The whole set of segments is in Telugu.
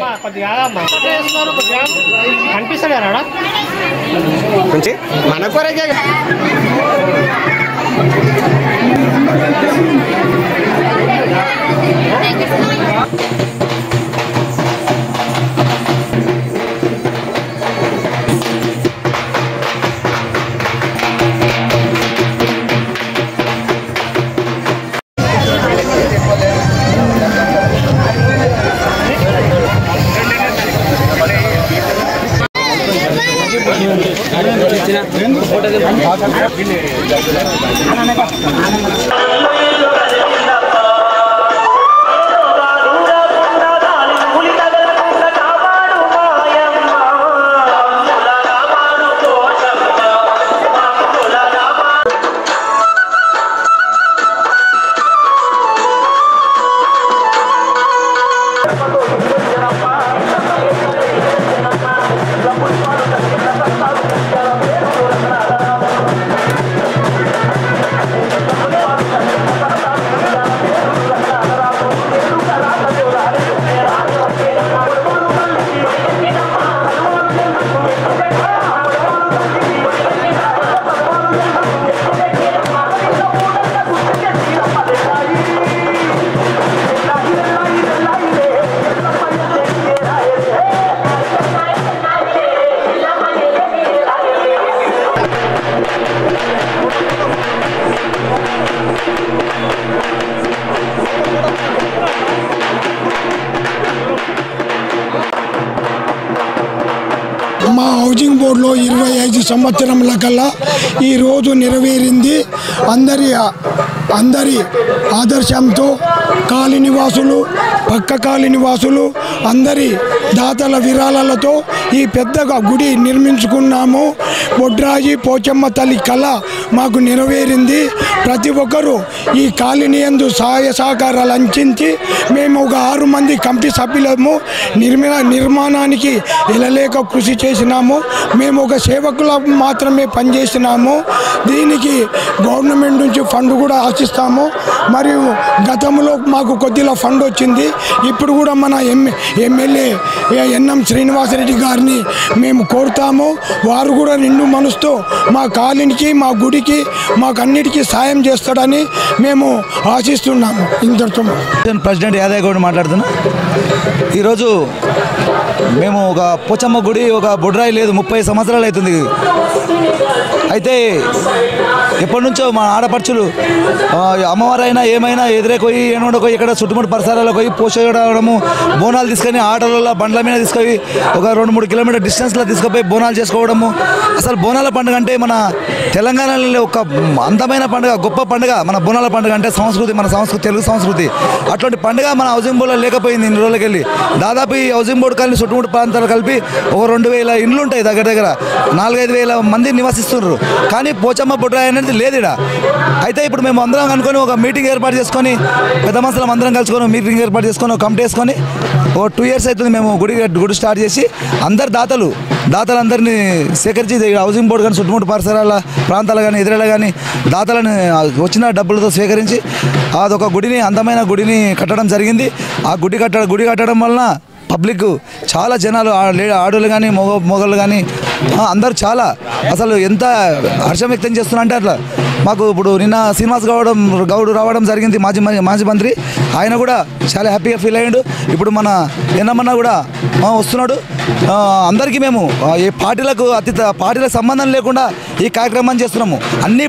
మాతాకి కనిపిస్తాడా కొంచెం మన కొరకే మా హౌసింగ్ బోర్డులో 25 సంవత్సరముల కల్లా ఈరోజు నెరవేరింది. అందరి ఆదర్శంతో కాలనీ నివాసులు, పక్క కాలనీ నివాసులు అందరి దాతల విరాళాలతో ఈ పెద్దగా గుడి నిర్మించుకున్నాము. బొడ్రాజి పోచమ్మ తల్లి కళ మాకు నెరవేరింది. ప్రతి ఒక్కరూ ఈ కాలనీ యందు సహాయ సహకారాలు అందించి మేము ఒక 6 మంది కమిటీ సభ్యులము నిర్మాణానికి ఎలలేక కృషి చేసినాము. మేము ఒక సేవకుల మాత్రమే పనిచేసినాము. దీనికి గవర్నమెంట్ నుంచి ఫండ్ కూడా ఆశిస్తాము. మరియు గతంలో మాకు కొద్దిగా ఫండ్ వచ్చింది. ఇప్పుడు కూడా మన ఎమ్మెల్యే ఎన్ఎం శ్రీనివాసరెడ్డి గారిని మేము కోరుతాము. వారు కూడా నిండు మనసుతో మా కాలనీకి, మా గుడికి, మాకు అన్నిటికీ సాయం చేస్తాడని మేము ఆశిస్తున్నాము. ఇంతటితో ప్రెసిడెంట్ యాదయ్య గౌడ్ మాట్లాడుతున్నా. ఈరోజు మేము ఒక పోచమ్మ గుడి, ఒక బొడ్రాయి లేదు 30 సంవత్సరాలు అవుతుంది. అయితే ఎప్పటి నుంచో మా ఆడపడుచులు అమ్మవారైనా ఏమైనా ఎదురేపోయి ఏనుకోయి ఇక్కడ చుట్టుముట్టు పరిసరాలకు పోయి పోషడము, బోనాలు తీసుకొని ఆటోలలో బండ్ల మీద తీసుకొని ఒక 2-3 కిలోమీటర్ డిస్టెన్స్లో తీసుకుపోయి బోనాలు చేసుకోవడము. అసలు బోనాల పండుగ అంటే మన తెలంగాణలో ఒక అందమైన పండుగ, గొప్ప పండుగ మన బోనాల పండుగ అంటే సంస్కృతి, మన సంస్కృతి, తెలుగు సంస్కృతి. అటువంటి పండుగ మన హౌసింగ్ బోర్డులో లేకపోయింది ఇన్ని రోజులకి వెళ్ళి. దాదాపు ఈ హౌసింగ్ బోర్డు కలిసి చుట్టుముట్టు ప్రాంతాలు కలిపి ఒక 2000 ఇండ్లు ఉంటాయి. దగ్గర 4-5 వేల మంది నివసిస్తున్నారు. కానీ పోచమ్మ బొడ్రాయి అనేది లేదు ఇక్కడ. అయితే ఇప్పుడు మేము అందరం అనుకొని ఒక మీటింగ్ ఏర్పాటు చేసుకొని, పెద్ద మనుషులం అందరం కలుసుకొని మీటింగ్ ఏర్పాటు చేసుకొని ఒక కమిటీ వేసుకొని ఒక 2 years అవుతుంది మేము గుడి స్టార్ట్ చేసి. దాతలందరినీ సేకరించి హౌసింగ్ బోర్డు కానీ చుట్టుముట్టు పరిసరాల ప్రాంతాలు కానీ ఎదురేలా కానీ దాతలను వచ్చిన డబ్బులతో సేకరించి అదొక గుడిని, అందమైన గుడిని కట్టడం జరిగింది. ఆ గుడి కట్టడం వలన పబ్లిక్ చాలా జనాలు, ఆడోళ్ళు కానీ మొగళ్ళు కానీ అందరూ చాలా అసలు ఎంత హర్షం వ్యక్తం చేస్తున్నా అంటే అట్లా. మాకు ఇప్పుడు నిన్న శ్రీనివాస్ గౌడ్ రావడం జరిగింది, మాజీ మంత్రి. ఆయన కూడా చాలా హ్యాపీగా ఫీల్ అయ్యాడు. ఇప్పుడు మన ఎన్నమన్న కూడా వస్తున్నాడు. అందరికీ మేము ఈ పార్టీలకు సంబంధం లేకుండా ఈ కార్యక్రమాన్ని చేస్తున్నాము. అన్ని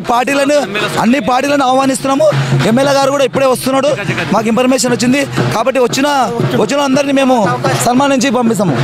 పార్టీలను ఆహ్వానిస్తున్నాము. ఎమ్మెల్యే గారు కూడా ఇప్పుడే వస్తున్నాడు, మాకు ఇన్ఫర్మేషన్ వచ్చింది. కాబట్టి వచ్చిన అందరినీ మేము సన్మానించి పంపిస్తాము.